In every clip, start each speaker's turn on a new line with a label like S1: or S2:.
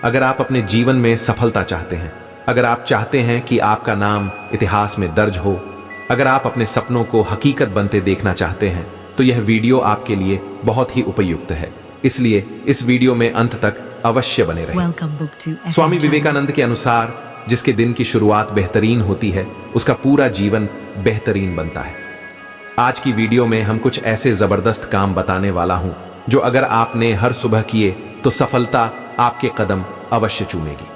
S1: अगर आप अपने जीवन में सफलता चाहते हैं, अगर आप चाहते हैं कि आपका नाम इतिहास में दर्ज हो, अगर आप अपने सपनों को हकीकत बनते देखना चाहते हैं, तो यह वीडियो आपके लिए बहुत ही उपयुक्त है। इसलिए इस वीडियो में अंत तक अवश्य बने रहें। स्वामी विवेकानंद के अनुसार जिसके दिन की शुरुआत बेहतरीन होती है, उसका पूरा जीवन बेहतरीन बनता है। आज की वीडियो में हम कुछ ऐसे जबरदस्त काम बताने वाला हूं जो अगर आपने हर सुबह किए तो सफलता आपके कदम अवश्य चूमेगी।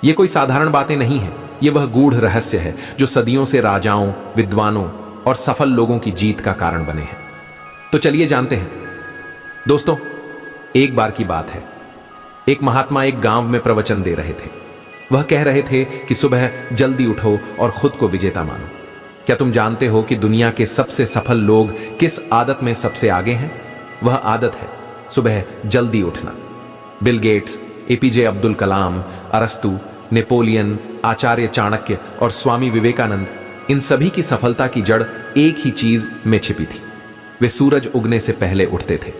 S1: ये कोई साधारण बातें नहीं है, ये वह गूढ़ रहस्य है जो सदियों से राजाओं, विद्वानों और सफल लोगों की जीत का कारण बने हैं। तो चलिए जानते हैं। दोस्तों, एक बार की बात है, एक महात्मा एक गांव में प्रवचन दे रहे थे। वह कह रहे थे कि सुबह जल्दी उठो और खुद को विजेता मानो। क्या तुम जानते हो कि दुनिया के सबसे सफल लोग किस आदत में सबसे आगे हैं? वह आदत है सुबह जल्दी उठना। Bill Gates, APJ Abdul Kalam, अरस्तु, नेपोलियन, आचार्य चाणक्य और स्वामी विवेकानंद, इन सभी की सफलता की जड़ एक ही चीज में छिपी थी। वे सूरज उगने से पहले उठते थे।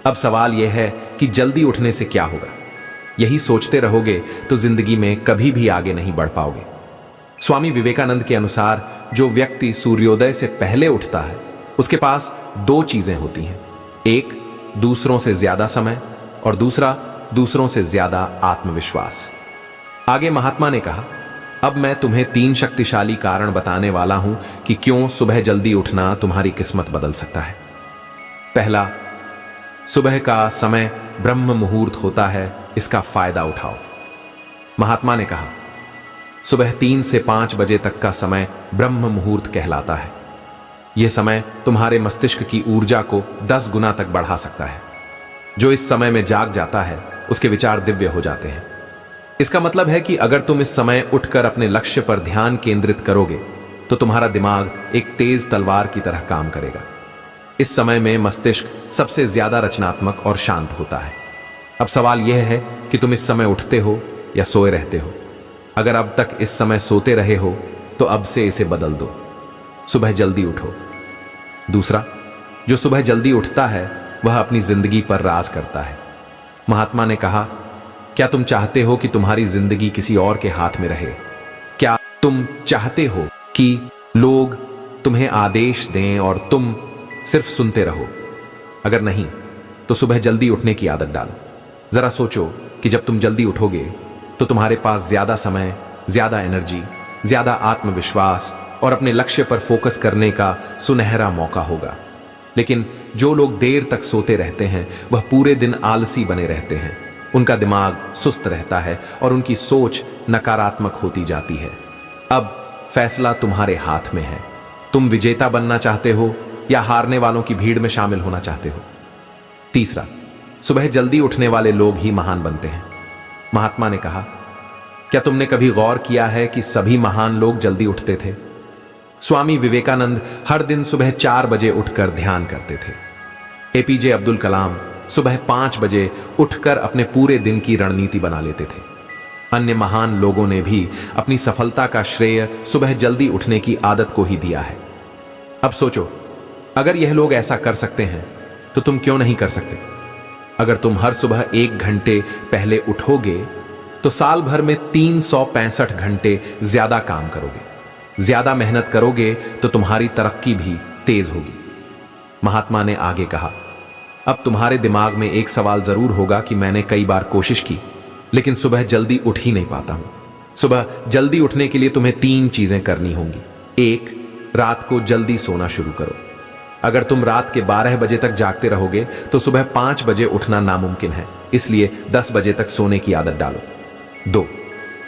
S1: अब सवाल यह है कि जल्दी उठने से क्या होगा? यही सोचते रहोगे तो जिंदगी में कभी भी आगे नहीं बढ़ पाओगे। स्वामी विवेकानंद के अनुसार जो व्यक्ति सूर्योदय से पहले उठता है, उसके पास दो चीजें होती हैं। एक, दूसरों से ज्यादा समय, और दूसरा, दूसरों से ज्यादा आत्मविश्वास। आगे महात्मा ने कहा, अब मैं तुम्हें 3 शक्तिशाली कारण बताने वाला हूं कि क्यों सुबह जल्दी उठना तुम्हारी किस्मत बदल सकता है। पहला, सुबह का समय ब्रह्म मुहूर्त होता है, इसका फायदा उठाओ। महात्मा ने कहा, सुबह 3 से 5 बजे तक का समय ब्रह्म मुहूर्त कहलाता है। यह समय तुम्हारे मस्तिष्क की ऊर्जा को 10 गुना तक बढ़ा सकता है। जो इस समय में जाग जाता है, उसके विचार दिव्य हो जाते हैं। इसका मतलब है कि अगर तुम इस समय उठकर अपने लक्ष्य पर ध्यान केंद्रित करोगे, तो तुम्हारा दिमाग एक तेज तलवार की तरह काम करेगा। इस समय में मस्तिष्क सबसे ज्यादा रचनात्मक और शांत होता है। अब सवाल यह है कि तुम इस समय उठते हो या सोए रहते हो। अगर अब तक इस समय सोते रहे हो, तो अब से इसे बदल दो। सुबह जल्दी उठो। दूसरा, जो सुबह जल्दी उठता है, वह अपनी जिंदगी पर राज करता है। महात्मा ने कहा, क्या तुम चाहते हो कि तुम्हारी जिंदगी किसी और के हाथ में रहे? क्या तुम चाहते हो कि लोग तुम्हें आदेश दें और तुम सिर्फ सुनते रहो? अगर नहीं, तो सुबह जल्दी उठने की आदत डालो। जरा सोचो कि जब तुम जल्दी उठोगे तो तुम्हारे पास ज्यादा समय, ज्यादा एनर्जी, ज्यादा आत्मविश्वास और अपने लक्ष्य पर फोकस करने का सुनहरा मौका होगा। लेकिन जो लोग देर तक सोते रहते हैं, वह पूरे दिन आलसी बने रहते हैं। उनका दिमाग सुस्त रहता है और उनकी सोच नकारात्मक होती जाती है। अब फैसला तुम्हारे हाथ में है। तुम विजेता बनना चाहते हो या हारने वालों की भीड़ में शामिल होना चाहते हो? तीसरा, सुबह जल्दी उठने वाले लोग ही महान बनते हैं। महात्मा ने कहा, क्या तुमने कभी गौर किया है कि सभी महान लोग जल्दी उठते थे? स्वामी विवेकानंद हर दिन सुबह 4 बजे उठकर ध्यान करते थे। एपीजे अब्दुल कलाम सुबह 5 बजे उठकर अपने पूरे दिन की रणनीति बना लेते थे। अन्य महान लोगों ने भी अपनी सफलता का श्रेय सुबह जल्दी उठने की आदत को ही दिया है। अब सोचो, अगर यह लोग ऐसा कर सकते हैं, तो तुम क्यों नहीं कर सकते? अगर तुम हर सुबह 1 घंटे पहले उठोगे, तो साल भर में 365 घंटे ज्यादा काम करोगे। ज्यादा मेहनत करोगे तो तुम्हारी तरक्की भी तेज होगी। महात्मा ने आगे कहा, अब तुम्हारे दिमाग में एक सवाल जरूर होगा कि मैंने कई बार कोशिश की, लेकिन सुबह जल्दी उठ ही नहीं पाता हूं। सुबह जल्दी उठने के लिए तुम्हें 3 चीजें करनी होंगी। 1, रात को जल्दी सोना शुरू करो। अगर तुम रात के 12 बजे तक जागते रहोगे, तो सुबह 5 बजे उठना नामुमकिन है। इसलिए 10 बजे तक सोने की आदत डालो। 2,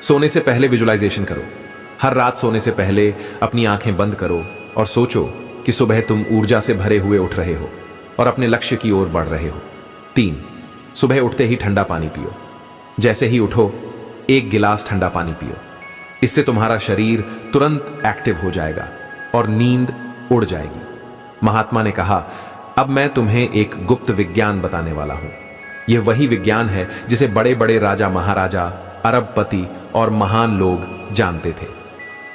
S1: सोने से पहले विजुअलाइजेशन करो। हर रात सोने से पहले अपनी आंखें बंद करो और सोचो कि सुबह तुम ऊर्जा से भरे हुए उठ रहे हो और अपने लक्ष्य की ओर बढ़ रहे हो। 3, सुबह उठते ही ठंडा पानी पियो। जैसे ही उठो, 1 गिलास ठंडा पानी पियो। इससे तुम्हारा शरीर तुरंत एक्टिव हो जाएगा और नींद उड़ जाएगी। महात्मा ने कहा, अब मैं तुम्हें एक गुप्त विज्ञान बताने वाला हूं। यह वही विज्ञान है जिसे बड़े बड़े राजा महाराजा, अरबपति और महान लोग जानते थे,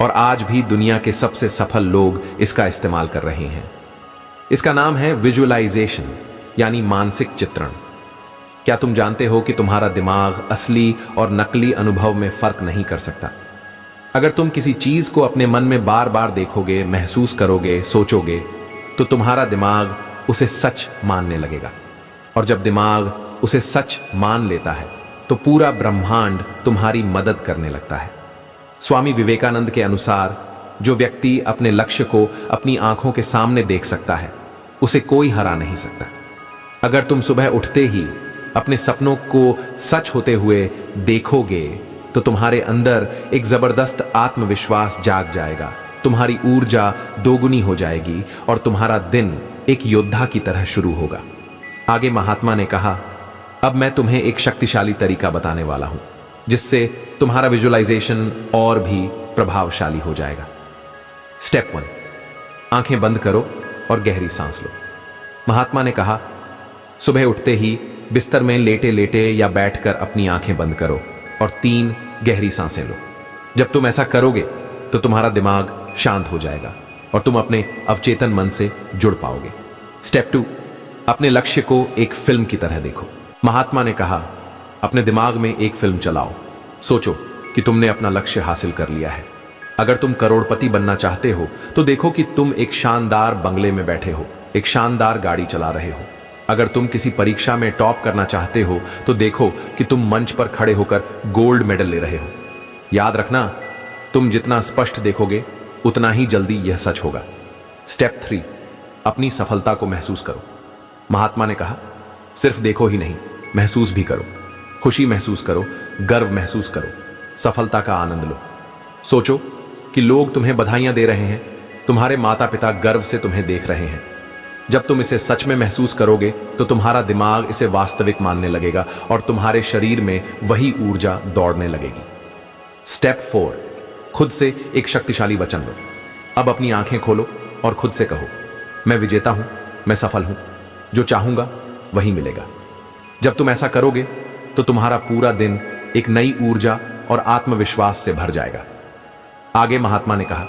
S1: और आज भी दुनिया के सबसे सफल लोग इसका इस्तेमाल कर रहे हैं। इसका नाम है विजुअलाइजेशन, यानी मानसिक चित्रण। क्या तुम जानते हो कि तुम्हारा दिमाग असली और नकली अनुभव में फर्क नहीं कर सकता? अगर तुम किसी चीज को अपने मन में बार बार देखोगे, महसूस करोगे, सोचोगे, तो तुम्हारा दिमाग उसे सच मानने लगेगा। और जब दिमाग उसे सच मान लेता है तो पूरा ब्रह्मांड तुम्हारी मदद करने लगता है। स्वामी विवेकानंद के अनुसार जो व्यक्ति अपने लक्ष्य को अपनी आंखों के सामने देख सकता है, उसे कोई हरा नहीं सकता। अगर तुम सुबह उठते ही अपने सपनों को सच होते हुए देखोगे तो तुम्हारे अंदर एक जबरदस्त आत्मविश्वास जाग जाएगा, तुम्हारी ऊर्जा दोगुनी हो जाएगी और तुम्हारा दिन एक योद्धा की तरह शुरू होगा। आगे महात्मा ने कहा, अब मैं तुम्हें एक शक्तिशाली तरीका बताने वाला हूं जिससे तुम्हारा विजुअलाइजेशन और भी प्रभावशाली हो जाएगा। स्टेप 1, आंखें बंद करो और गहरी सांस लो। महात्मा ने कहा, सुबह उठते ही बिस्तर में लेटे लेटे या बैठकर अपनी आंखें बंद करो और 3 गहरी सांसें लो। जब तुम ऐसा करोगे तो तुम्हारा दिमाग शांत हो जाएगा और तुम अपने अवचेतन मन से जुड़ पाओगे। स्टेप 2, अपने लक्ष्य को एक फिल्म की तरह देखो। महात्मा ने कहा, अपने दिमाग में एक फिल्म चलाओ। सोचो कि तुमने अपना लक्ष्य हासिल कर लिया है। अगर तुम करोड़पति बनना चाहते हो तो देखो कि तुम एक शानदार बंगले में बैठे हो, एक शानदार गाड़ी चला रहे हो। अगर तुम किसी परीक्षा में टॉप करना चाहते हो तो देखो कि तुम मंच पर खड़े होकर गोल्ड मेडल ले रहे हो। याद रखना, तुम जितना स्पष्ट देखोगे उतना ही जल्दी यह सच होगा। स्टेप 3, अपनी सफलता को महसूस करो। महात्मा ने कहा, सिर्फ देखो ही नहीं, महसूस भी करो। खुशी महसूस करो, गर्व महसूस करो, सफलता का आनंद लो। सोचो कि लोग तुम्हें बधाइयां दे रहे हैं, तुम्हारे माता पिता गर्व से तुम्हें देख रहे हैं। जब तुम इसे सच में महसूस करोगे तो तुम्हारा दिमाग इसे वास्तविक मानने लगेगा और तुम्हारे शरीर में वही ऊर्जा दौड़ने लगेगी। स्टेप 4, खुद से एक शक्तिशाली वचन लो। अब अपनी आंखें खोलो और खुद से कहो, मैं विजेता हूं, मैं सफल हूं, जो चाहूंगा वही मिलेगा। जब तुम ऐसा करोगे तो तुम्हारा पूरा दिन एक नई ऊर्जा और आत्मविश्वास से भर जाएगा। आगे महात्मा ने कहा,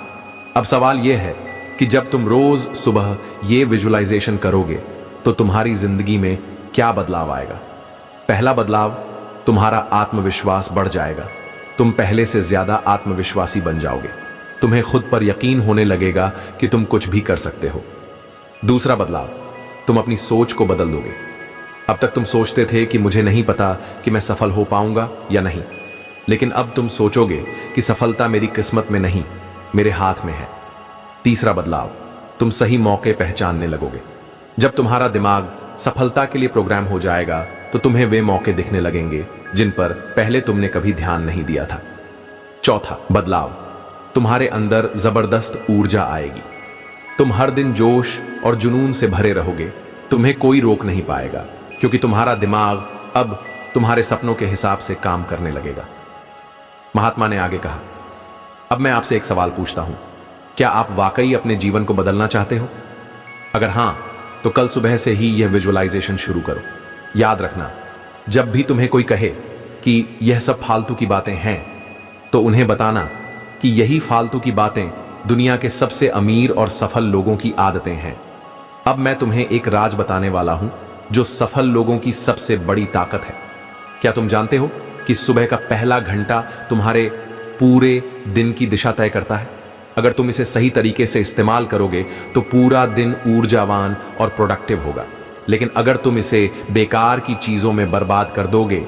S1: अब सवाल यह है कि जब तुम रोज सुबह ये विजुअलाइजेशन करोगे तो तुम्हारी जिंदगी में क्या बदलाव आएगा। पहला बदलाव, तुम्हारा आत्मविश्वास बढ़ जाएगा। तुम पहले से ज्यादा आत्मविश्वासी बन जाओगे। तुम्हें खुद पर यकीन होने लगेगा कि तुम कुछ भी कर सकते हो। दूसरा बदलाव, तुम अपनी सोच को बदल दोगे। अब तक तुम सोचते थे कि मुझे नहीं पता कि मैं सफल हो पाऊंगा या नहीं, लेकिन अब तुम सोचोगे कि सफलता मेरी किस्मत में नहीं, मेरे हाथ में है। तीसरा बदलाव, तुम सही मौके पहचानने लगोगे। जब तुम्हारा दिमाग सफलता के लिए प्रोग्राम हो जाएगा तो तुम्हें वे मौके दिखने लगेंगे जिन पर पहले तुमने कभी ध्यान नहीं दिया था। चौथा बदलाव, तुम्हारे अंदर जबरदस्त ऊर्जा आएगी। तुम हर दिन जोश और जुनून से भरे रहोगे। तुम्हें कोई रोक नहीं पाएगा क्योंकि तुम्हारा दिमाग अब तुम्हारे सपनों के हिसाब से काम करने लगेगा। महात्मा ने आगे कहा, अब मैं आपसे एक सवाल पूछता हूं, क्या आप वाकई अपने जीवन को बदलना चाहते हो? अगर हां, तो कल सुबह से ही यह विजुअलाइजेशन शुरू करो। याद रखना, जब भी तुम्हें कोई कहे कि यह सब फालतू की बातें हैं, तो उन्हें बताना कि यही फालतू की बातें दुनिया के सबसे अमीर और सफल लोगों की आदतें हैं। अब मैं तुम्हें एक राज बताने वाला हूं जो सफल लोगों की सबसे बड़ी ताकत है। क्या तुम जानते हो कि सुबह का पहला घंटा तुम्हारे पूरे दिन की दिशा तय करता है? अगर तुम इसे सही तरीके से इस्तेमाल करोगे तो पूरा दिन ऊर्जावान और प्रोडक्टिव होगा, लेकिन अगर तुम इसे बेकार की चीजों में बर्बाद कर दोगे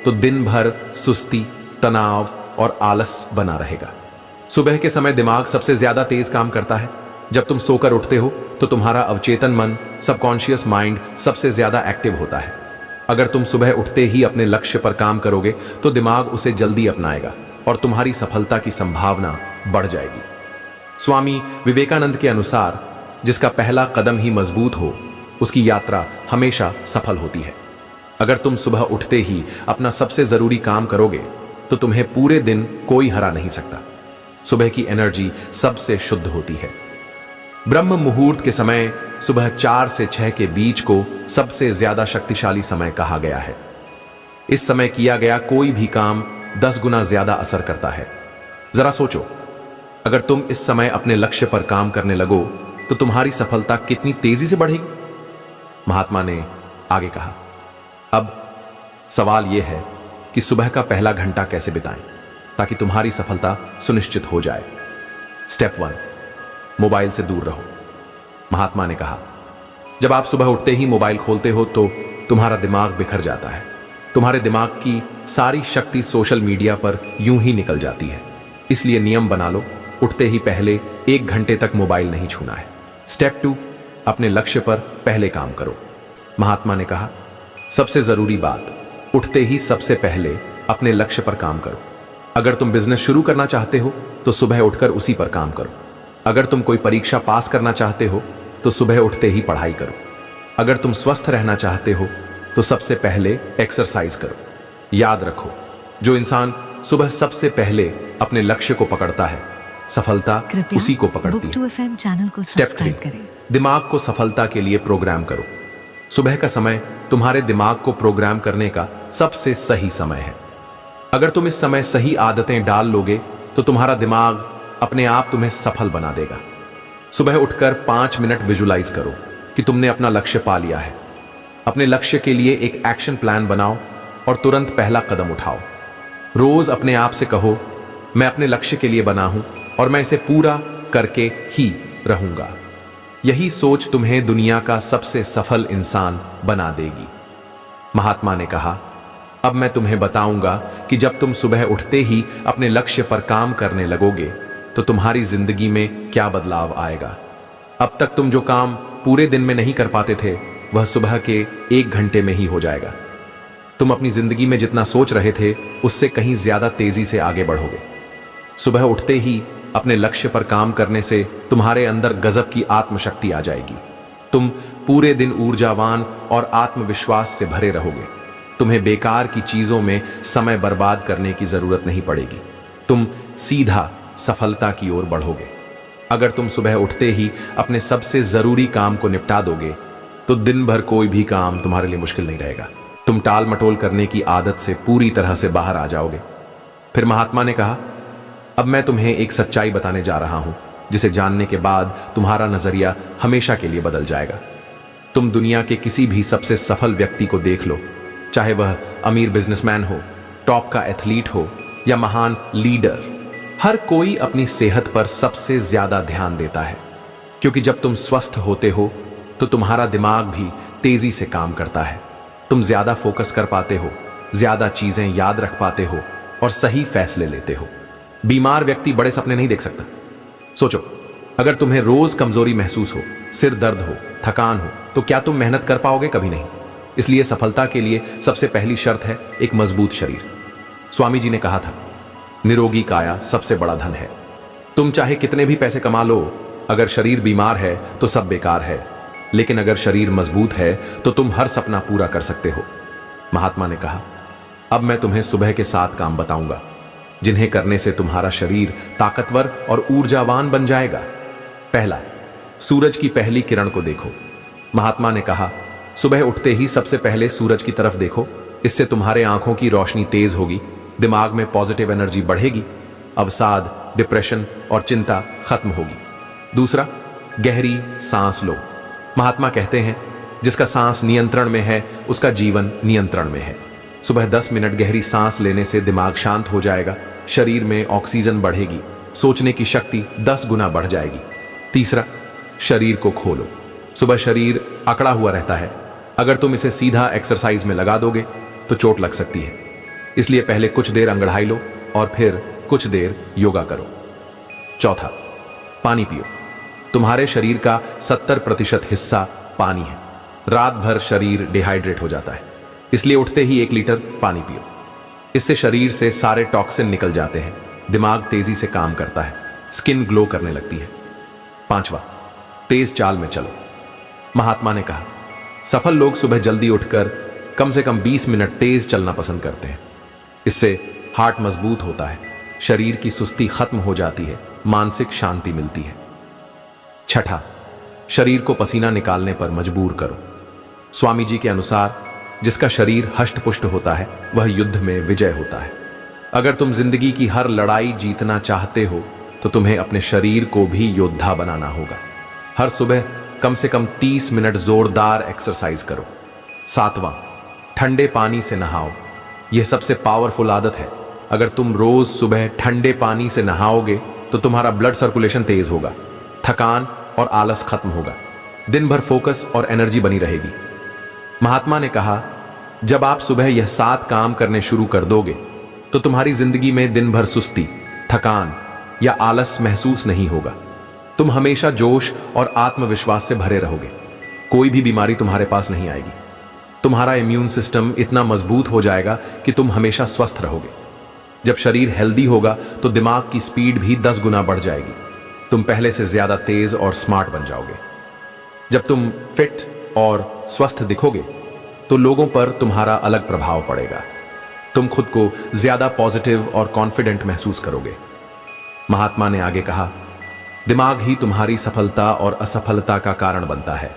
S1: तो दिन भर सुस्ती, तनाव और आलस बना रहेगा। सुबह के समय दिमाग सबसे ज्यादा तेज काम करता है। जब तुम सोकर उठते हो तो तुम्हारा अवचेतन मन, सबकॉन्शियस माइंड सबसे ज्यादा एक्टिव होता है। अगर तुम सुबह उठते ही अपने लक्ष्य पर काम करोगे तो दिमाग उसे जल्दी अपनाएगा और तुम्हारी सफलता की संभावना बढ़ जाएगी। स्वामी विवेकानंद के अनुसार जिसका पहला कदम ही मजबूत हो, उसकी यात्रा हमेशा सफल होती है। अगर तुम सुबह उठते ही अपना सबसे जरूरी काम करोगे तो तुम्हें पूरे दिन कोई हरा नहीं सकता। सुबह की एनर्जी सबसे शुद्ध होती है। ब्रह्म मुहूर्त के समय सुबह 4 से 6 के बीच को सबसे ज्यादा शक्तिशाली समय कहा गया है। इस समय किया गया कोई भी काम 10 गुना ज्यादा असर करता है। जरा सोचो, अगर तुम इस समय अपने लक्ष्य पर काम करने लगो तो तुम्हारी सफलता कितनी तेजी से बढ़ेगी। महात्मा ने आगे कहा, अब सवाल यह है कि सुबह का पहला घंटा कैसे बिताएं ताकि तुम्हारी सफलता सुनिश्चित हो जाए। स्टेप 1, मोबाइल से दूर रहो। महात्मा ने कहा, जब आप सुबह उठते ही मोबाइल खोलते हो तो तुम्हारा दिमाग बिखर जाता है। तुम्हारे दिमाग की सारी शक्ति सोशल मीडिया पर यूं ही निकल जाती है। इसलिए नियम बना लो, उठते ही पहले 1 घंटे तक मोबाइल नहीं छूना है। स्टेप 2, अपने लक्ष्य पर पहले काम करो। महात्मा ने कहा, सबसे जरूरी बात, उठते ही सबसे पहले अपने लक्ष्य पर काम करो। अगर तुम बिजनेस शुरू करना चाहते हो तो सुबह उठकर उसी पर काम करो। अगर तुम कोई परीक्षा पास करना चाहते हो तो सुबह उठते ही पढ़ाई करो। अगर तुम स्वस्थ रहना चाहते हो तो सबसे पहले एक्सरसाइज करो। याद रखो, जो इंसान सुबह सबसे पहले अपने लक्ष्य को पकड़ता है, सफलता उसी को पकड़ती है।
S2: FM चैनल को
S1: स्टेप 3, दिमाग को सफलता के लिए प्रोग्राम करो। सुबह का समय तुम्हारे दिमाग को प्रोग्राम करने का सबसे सही समय है। अगर तुम इस समय सही आदतें डाल लोगे तो तुम्हारा दिमाग अपने आप तुम्हें सफल बना देगा। सुबह उठकर 5 मिनट विजुलाइज करो कि तुमने अपना लक्ष्य पा लिया है। अपने लक्ष्य के लिए एक एक्शन प्लान बनाओ और तुरंत पहला कदम उठाओ। रोज अपने आप से कहो, मैं अपने लक्ष्य के लिए बना हूं और मैं इसे पूरा करके ही रहूंगा। यही सोच तुम्हें दुनिया का सबसे सफल इंसान बना देगी। महात्मा ने कहा, अब मैं तुम्हें बताऊंगा कि जब तुम सुबह उठते ही अपने लक्ष्य पर काम करने लगोगे तो तुम्हारी जिंदगी में क्या बदलाव आएगा। अब तक तुम जो काम पूरे दिन में नहीं कर पाते थे वह सुबह के 1 घंटे में ही हो जाएगा। तुम अपनी जिंदगी में जितना सोच रहे थे उससे कहीं ज्यादा तेजी से आगे बढ़ोगे। सुबह उठते ही अपने लक्ष्य पर काम करने से तुम्हारे अंदर गजब की आत्मशक्ति आ जाएगी। तुम पूरे दिन ऊर्जावान और आत्मविश्वास से भरे रहोगे। तुम्हें बेकार की चीजों में समय बर्बाद करने की जरूरत नहीं पड़ेगी। तुम सीधा सफलता की ओर बढ़ोगे। अगर तुम सुबह उठते ही अपने सबसे जरूरी काम को निपटा दोगे तो दिन भर कोई भी काम तुम्हारे लिए मुश्किल नहीं रहेगा। तुम टाल मटोल करने की आदत से पूरी तरह से बाहर आ जाओगे। फिर महात्मा ने कहा, अब मैं तुम्हें एक सच्चाई बताने जा रहा हूं जिसे जानने के बाद तुम्हारा नजरिया हमेशा के लिए बदल जाएगा। तुम दुनिया के किसी भी सबसे सफल व्यक्ति को देख लो, चाहे वह अमीर बिजनेसमैन हो, टॉप का एथलीट हो या महान लीडर, हर कोई अपनी सेहत पर सबसे ज्यादा ध्यान देता है। क्योंकि जब तुम स्वस्थ होते हो तो तुम्हारा दिमाग भी तेजी से काम करता है। तुम ज्यादा फोकस कर पाते हो, ज्यादा चीजें याद रख पाते हो और सही फैसले लेते हो। बीमार व्यक्ति बड़े सपने नहीं देख सकता। सोचो, अगर तुम्हें रोज कमजोरी महसूस हो, सिर दर्द हो, थकान हो, तो क्या तुम मेहनत कर पाओगे? कभी नहीं। इसलिए सफलता के लिए सबसे पहली शर्त है एक मजबूत शरीर। स्वामी जी ने कहा था, निरोगी काया सबसे बड़ा धन है। तुम चाहे कितने भी पैसे कमा लो, अगर शरीर बीमार है तो सब बेकार है। लेकिन अगर शरीर मजबूत है तो तुम हर सपना पूरा कर सकते हो। महात्मा ने कहा, अब मैं तुम्हें सुबह के 7 काम बताऊंगा जिन्हें करने से तुम्हारा शरीर ताकतवर और ऊर्जावान बन जाएगा। पहला, सूरज की पहली किरण को देखो। महात्मा ने कहा, सुबह उठते ही सबसे पहले सूरज की तरफ देखो। इससे तुम्हारे आंखों की रोशनी तेज होगी, दिमाग में पॉजिटिव एनर्जी बढ़ेगी, अवसाद, डिप्रेशन और चिंता खत्म होगी। दूसरा, गहरी सांस लो। महात्मा कहते हैं, जिसका सांस नियंत्रण में है उसका जीवन नियंत्रण में है। सुबह 10 मिनट गहरी सांस लेने से दिमाग शांत हो जाएगा, शरीर में ऑक्सीजन बढ़ेगी, सोचने की शक्ति 10 गुना बढ़ जाएगी। तीसरा, शरीर को खोलो। सुबह शरीर अकड़ा हुआ रहता है, अगर तुम इसे सीधा एक्सरसाइज में लगा दोगे तो चोट लग सकती है। इसलिए पहले कुछ देर अंगड़ाई लो और फिर कुछ देर योगा करो। चौथा, पानी पियो। तुम्हारे शरीर का 70% हिस्सा पानी है। रात भर शरीर डिहाइड्रेट हो जाता है, इसलिए उठते ही 1 लीटर पानी पियो। इससे शरीर से सारे टॉक्सिन निकल जाते हैं, दिमाग तेजी से काम करता है, स्किन ग्लो करने लगती है। पांचवा, तेज चाल में चलो। महात्मा ने कहा, सफल लोग सुबह जल्दी उठकर कम से कम 20 मिनट तेज चलना पसंद करते हैं। इससे हार्ट मजबूत होता है, शरीर की सुस्ती खत्म हो जाती है, मानसिक शांति मिलती है। छठा, शरीर को पसीना निकालने पर मजबूर करो। स्वामी जी के अनुसार जिसका शरीर हष्ट-पुष्ट होता है वह युद्ध में विजय होता है। अगर तुम जिंदगी की हर लड़ाई जीतना चाहते हो तो तुम्हें अपने शरीर को भी योद्धा बनाना होगा। हर सुबह कम से कम 30 मिनट जोरदार एक्सरसाइज करो। सातवां, ठंडे पानी से नहाओ। यह सबसे पावरफुल आदत है। अगर तुम रोज सुबह ठंडे पानी से नहाओगे तो तुम्हारा ब्लड सर्कुलेशन तेज होगा, थकान और आलस खत्म होगा, दिन भर फोकस और एनर्जी बनी रहेगी। महात्मा ने कहा, जब आप सुबह यह 7 काम करने शुरू कर दोगे तो तुम्हारी जिंदगी में दिन भर सुस्ती, थकान या आलस महसूस नहीं होगा। तुम हमेशा जोश और आत्मविश्वास से भरे रहोगे। कोई भी बीमारी तुम्हारे पास नहीं आएगी। तुम्हारा इम्यून सिस्टम इतना मजबूत हो जाएगा कि तुम हमेशा स्वस्थ रहोगे। जब शरीर हेल्दी होगा तो दिमाग की स्पीड भी 10 गुना बढ़ जाएगी। तुम पहले से ज्यादा तेज और स्मार्ट बन जाओगे। जब तुम फिट और स्वस्थ दिखोगे तो लोगों पर तुम्हारा अलग प्रभाव पड़ेगा। तुम खुद को ज्यादा पॉजिटिव और कॉन्फिडेंट महसूस करोगे। महात्मा ने आगे कहा, दिमाग ही तुम्हारी सफलता और असफलता का कारण बनता है।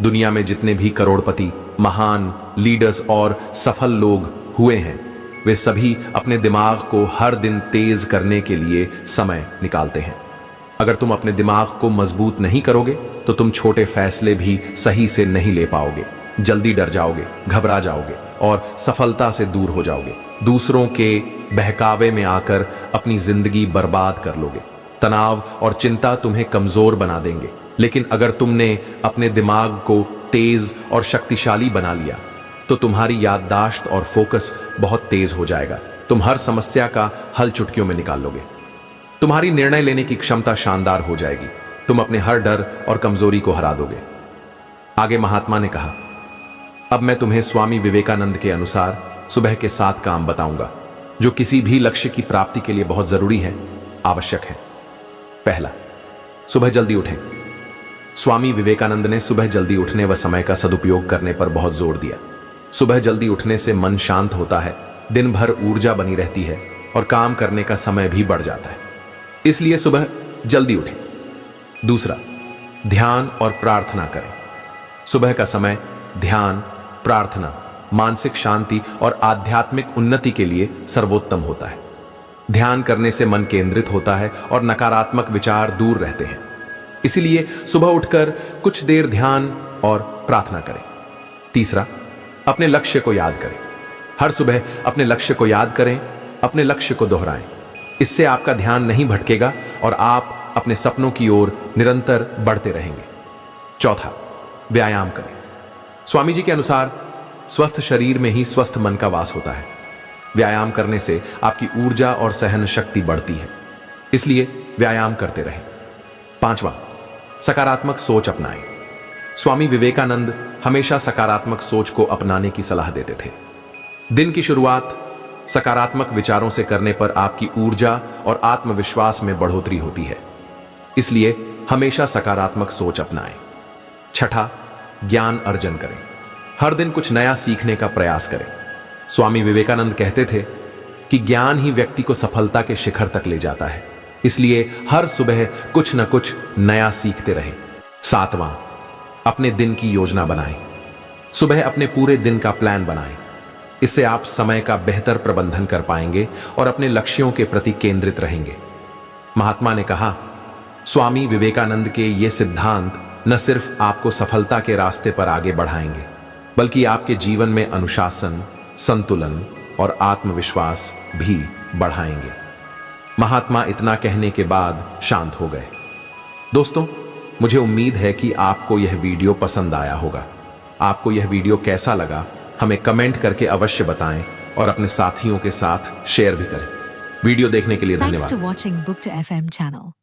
S1: दुनिया में जितने भी करोड़पति, महान लीडर्स और सफल लोग हुए हैं, वे सभी अपने दिमाग को हर दिन तेज करने के लिए समय निकालते हैं। अगर तुम अपने दिमाग को मजबूत नहीं करोगे तो तुम छोटे फैसले भी सही से नहीं ले पाओगे, जल्दी डर जाओगे, घबरा जाओगे और सफलता से दूर हो जाओगे। दूसरों के बहकावे में आकर अपनी जिंदगी बर्बाद कर लोगे। तनाव और चिंता तुम्हें कमजोर बना देंगे। लेकिन अगर तुमने अपने दिमाग को तेज और शक्तिशाली बना लिया तो तुम्हारी याददाश्त और फोकस बहुत तेज हो जाएगा। तुम हर समस्या का हल चुटकियों में निकाल लोगे। तुम्हारी निर्णय लेने की क्षमता शानदार हो जाएगी। तुम अपने हर डर और कमजोरी को हरा दोगे। आगे महात्मा ने कहा, अब मैं तुम्हें स्वामी विवेकानंद के अनुसार सुबह के 7 काम बताऊंगा जो किसी भी लक्ष्य की प्राप्ति के लिए बहुत जरूरी है, आवश्यक है। पहला, सुबह जल्दी उठें। स्वामी विवेकानंद ने सुबह जल्दी उठने व समय का सदुपयोग करने पर बहुत जोर दिया। सुबह जल्दी उठने से मन शांत होता है, दिन भर ऊर्जा बनी रहती है और काम करने का समय भी बढ़ जाता है। इसलिए सुबह जल्दी उठें। दूसरा, ध्यान और प्रार्थना करें। सुबह का समय ध्यान, प्रार्थना, मानसिक शांति और आध्यात्मिक उन्नति के लिए सर्वोत्तम होता है। ध्यान करने से मन केंद्रित होता है और नकारात्मक विचार दूर रहते हैं। इसलिए सुबह उठकर कुछ देर ध्यान और प्रार्थना करें। तीसरा, अपने लक्ष्य को याद करें। हर सुबह अपने लक्ष्य को याद करें, अपने लक्ष्य को दोहराएं। इससे आपका ध्यान नहीं भटकेगा और आप अपने सपनों की ओर निरंतर बढ़ते रहेंगे। चौथा, व्यायाम करें। स्वामी जी के अनुसार स्वस्थ शरीर में ही स्वस्थ मन का वास होता है। व्यायाम करने से आपकी ऊर्जा और सहन शक्ति बढ़ती है। इसलिए व्यायाम करते रहें। पांचवा, सकारात्मक सोच अपनाएं। स्वामी विवेकानंद हमेशा सकारात्मक सोच को अपनाने की सलाह देते थे। दिन की शुरुआत सकारात्मक विचारों से करने पर आपकी ऊर्जा और आत्मविश्वास में बढ़ोतरी होती है। इसलिए हमेशा सकारात्मक सोच अपनाएं। छठा, ज्ञान अर्जन करें। हर दिन कुछ नया सीखने का प्रयास करें। स्वामी विवेकानंद कहते थे कि ज्ञान ही व्यक्ति को सफलता के शिखर तक ले जाता है। इसलिए हर सुबह कुछ न कुछ नया सीखते रहें। सातवां, अपने दिन की योजना बनाएं। सुबह अपने पूरे दिन का प्लान बनाएं। इससे आप समय का बेहतर प्रबंधन कर पाएंगे और अपने लक्ष्यों के प्रति केंद्रित रहेंगे। महात्मा ने कहा, स्वामी विवेकानंद के ये सिद्धांत न सिर्फ आपको सफलता के रास्ते पर आगे बढ़ाएंगे, बल्कि आपके जीवन में अनुशासन, संतुलन और आत्मविश्वास भी बढ़ाएंगे। महात्मा इतना कहने के बाद शांत हो गए। दोस्तों, मुझे उम्मीद है कि आपको यह वीडियो पसंद आया होगा। आपको यह वीडियो कैसा लगा हमें कमेंट करके अवश्य बताएं और अपने साथियों के साथ शेयर भी करें। वीडियो देखने के लिए धन्यवाद।
S2: Thanks to watching Book2FM channel.